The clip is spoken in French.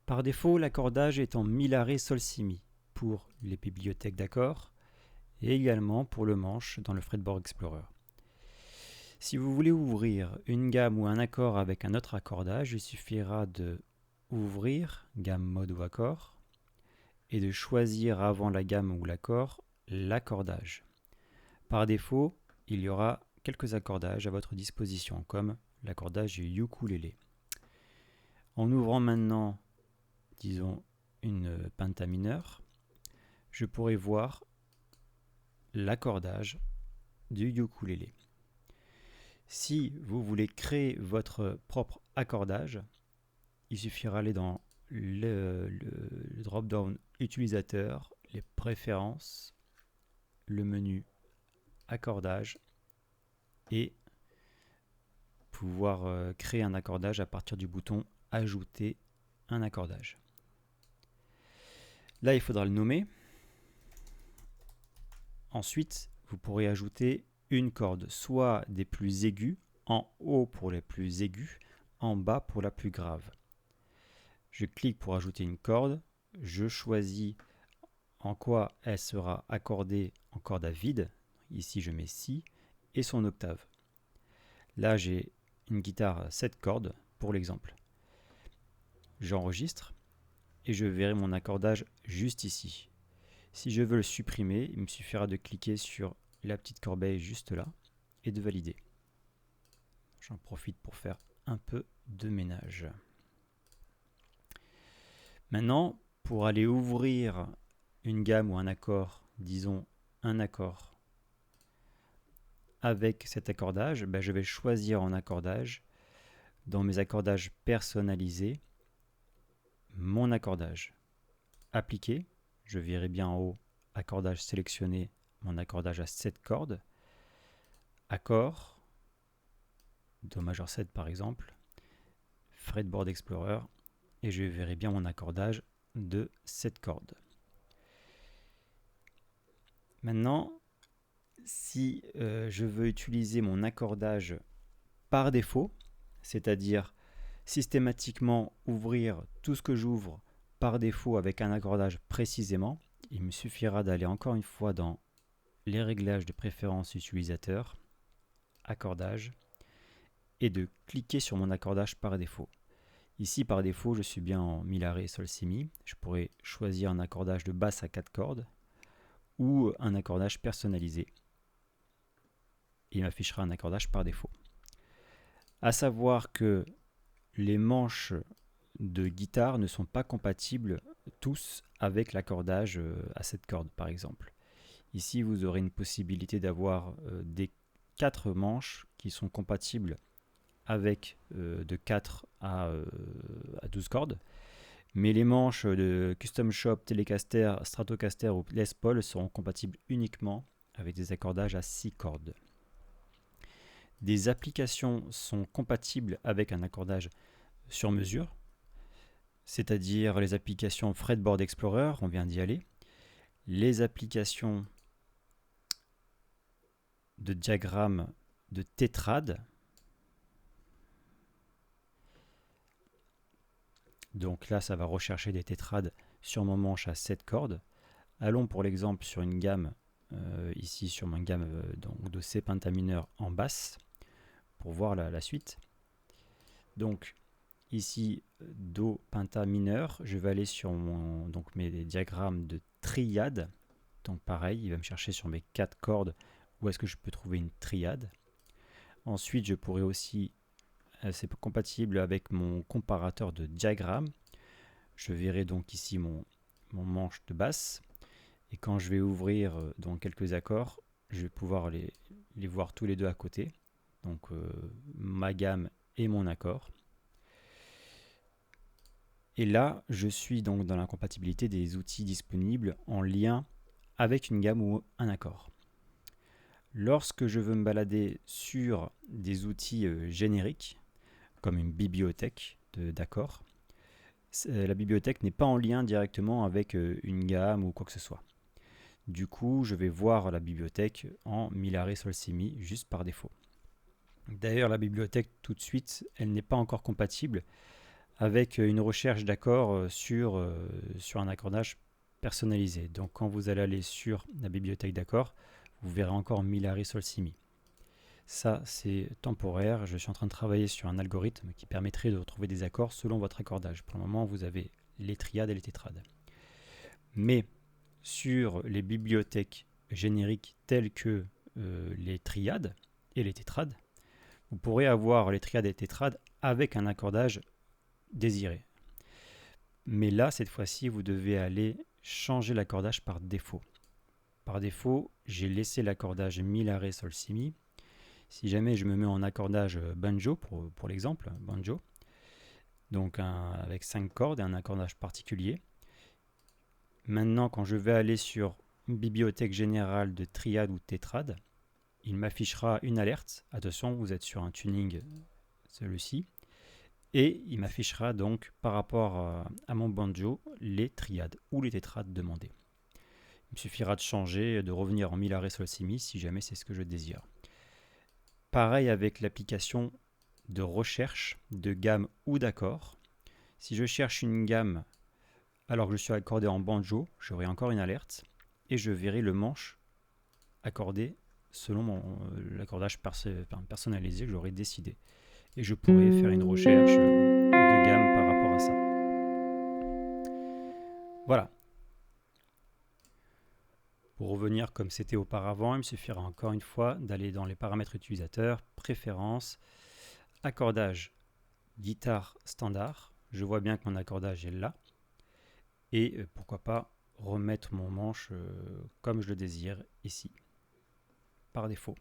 Par défaut, l'accordage est en mi la ré sol si mi pour les bibliothèques d'accords et également pour le manche dans le Fretboard Explorer. Si vous voulez ouvrir une gamme ou un accord avec un autre accordage, il suffira de ouvrir gamme, mode ou accord et de choisir avant la gamme ou l'accord l'accordage. Par défaut, il y aura quelques accordages à votre disposition comme l'accordage ukulélé. En ouvrant maintenant, disons, une pentamineure, je pourrai voir l'accordage du ukulélé. Si vous voulez créer votre propre accordage, il suffira d'aller dans le drop-down utilisateur, les préférences, le menu accordage et pouvoir créer un accordage à partir du bouton ajouter un accordage. Là, il faudra le nommer. Ensuite, vous pourrez ajouter une corde, soit des plus aigus, en haut pour les plus aigus, en bas pour la plus grave. Je clique pour ajouter une corde, je choisis en quoi elle sera accordée en corde à vide, ici je mets si, et son octave. Là j'ai une guitare à 7 cordes pour l'exemple. J'enregistre et je verrai mon accordage juste ici. Si je veux le supprimer, il me suffira de cliquer sur la petite corbeille juste là et de valider. J'en profite pour faire un peu de ménage. Maintenant, pour aller ouvrir une gamme ou un accord, disons un accord avec cet accordage, je vais choisir en accordage, dans mes accordages personnalisés, mon accordage. Appliquer, je verrai bien en haut, accordage sélectionné, mon accordage à 7 cordes. Accord, Do majeur 7 par exemple, Fretboard Explorer, et je verrai bien mon accordage de 7 cordes. Maintenant, si je veux utiliser mon accordage par défaut, c'est-à-dire systématiquement ouvrir tout ce que j'ouvre par défaut avec un accordage précisément, il me suffira d'aller encore une fois dans les réglages de préférence utilisateur, accordage, et de cliquer sur mon accordage par défaut. Ici, par défaut, je suis bien en mi la ré sol si mi. Je pourrais choisir un accordage de basse à 4 cordes ou un accordage personnalisé. Il m'affichera un accordage par défaut. À savoir que les manches de guitare ne sont pas compatibles tous avec l'accordage à 7 cordes par exemple. Ici, vous aurez une possibilité d'avoir des 4 manches qui sont compatibles avec de 4 à 12 cordes. Mais les manches de Custom Shop, Telecaster, Stratocaster ou Les Paul seront compatibles uniquement avec des accordages à 6 cordes. Des applications sont compatibles avec un accordage sur mesure, c'est-à-dire les applications Fretboard Explorer, on vient d'y aller, les applications de diagrammes de tétrade. Donc là, ça va rechercher des tétrades sur mon manche à 7 cordes. Allons pour l'exemple sur une gamme, ici sur ma gamme donc de C pentamineur en basse, pour voir la suite. Donc ici, Do penta mineur, je vais aller sur mes diagrammes de triade. Donc pareil, il va me chercher sur mes 4 cordes où est-ce que je peux trouver une triade. Ensuite, je pourrais aussi, c'est compatible avec mon comparateur de diagrammes. Je verrai donc ici mon manche de basse. Et quand je vais ouvrir donc quelques accords, je vais pouvoir les voir tous les deux à côté. Donc ma gamme et mon accord. Et là, je suis donc dans la compatibilité des outils disponibles en lien avec une gamme ou un accord. Lorsque je veux me balader sur des outils génériques, comme une bibliothèque d'accords, la bibliothèque n'est pas en lien directement avec une gamme ou quoi que ce soit. Du coup, je vais voir la bibliothèque en mi la ré sol si mi juste par défaut. D'ailleurs, la bibliothèque tout de suite, elle n'est pas encore compatible avec une recherche d'accords sur un accordage personnalisé. Donc quand vous allez aller sur la bibliothèque d'accords, vous verrez encore Mi, La, Ré, Sol, Si, Mi. Ça, c'est temporaire. Je suis en train de travailler sur un algorithme qui permettrait de retrouver des accords selon votre accordage. Pour le moment, vous avez les triades et les tétrades. Mais sur les bibliothèques génériques telles que les triades et les tétrades, vous pourrez avoir les triades et les tétrades avec un accordage désiré. Mais là, cette fois-ci, vous devez aller changer l'accordage par défaut. Par défaut, j'ai laissé l'accordage Mi, La, Ré, Sol, Si, Mi. Si jamais je me mets en accordage banjo, pour l'exemple, banjo, donc avec 5 cordes et un accordage particulier. Maintenant, quand je vais aller sur une bibliothèque générale de triade ou tétrade, il m'affichera une alerte. Attention, vous êtes sur un tuning, celui-ci. Et il m'affichera donc, par rapport à mon banjo, les triades ou les tétrades demandées. Il me suffira de changer, de revenir en Mi, La, Ré, Sol, Si, Mi, si jamais c'est ce que je désire. Pareil avec l'application de recherche de gamme ou d'accords. Si je cherche une gamme alors que je suis accordé en banjo, j'aurai encore une alerte et je verrai le manche accordé selon l'accordage personnalisé que j'aurai décidé. Et je pourrai faire une recherche de gamme par rapport à ça. Voilà. Pour revenir comme c'était auparavant, il me suffira encore une fois d'aller dans les paramètres utilisateurs, préférences, accordage, guitare standard. Je vois bien que mon accordage est là. Et pourquoi pas remettre mon manche comme je le désire ici, par défaut.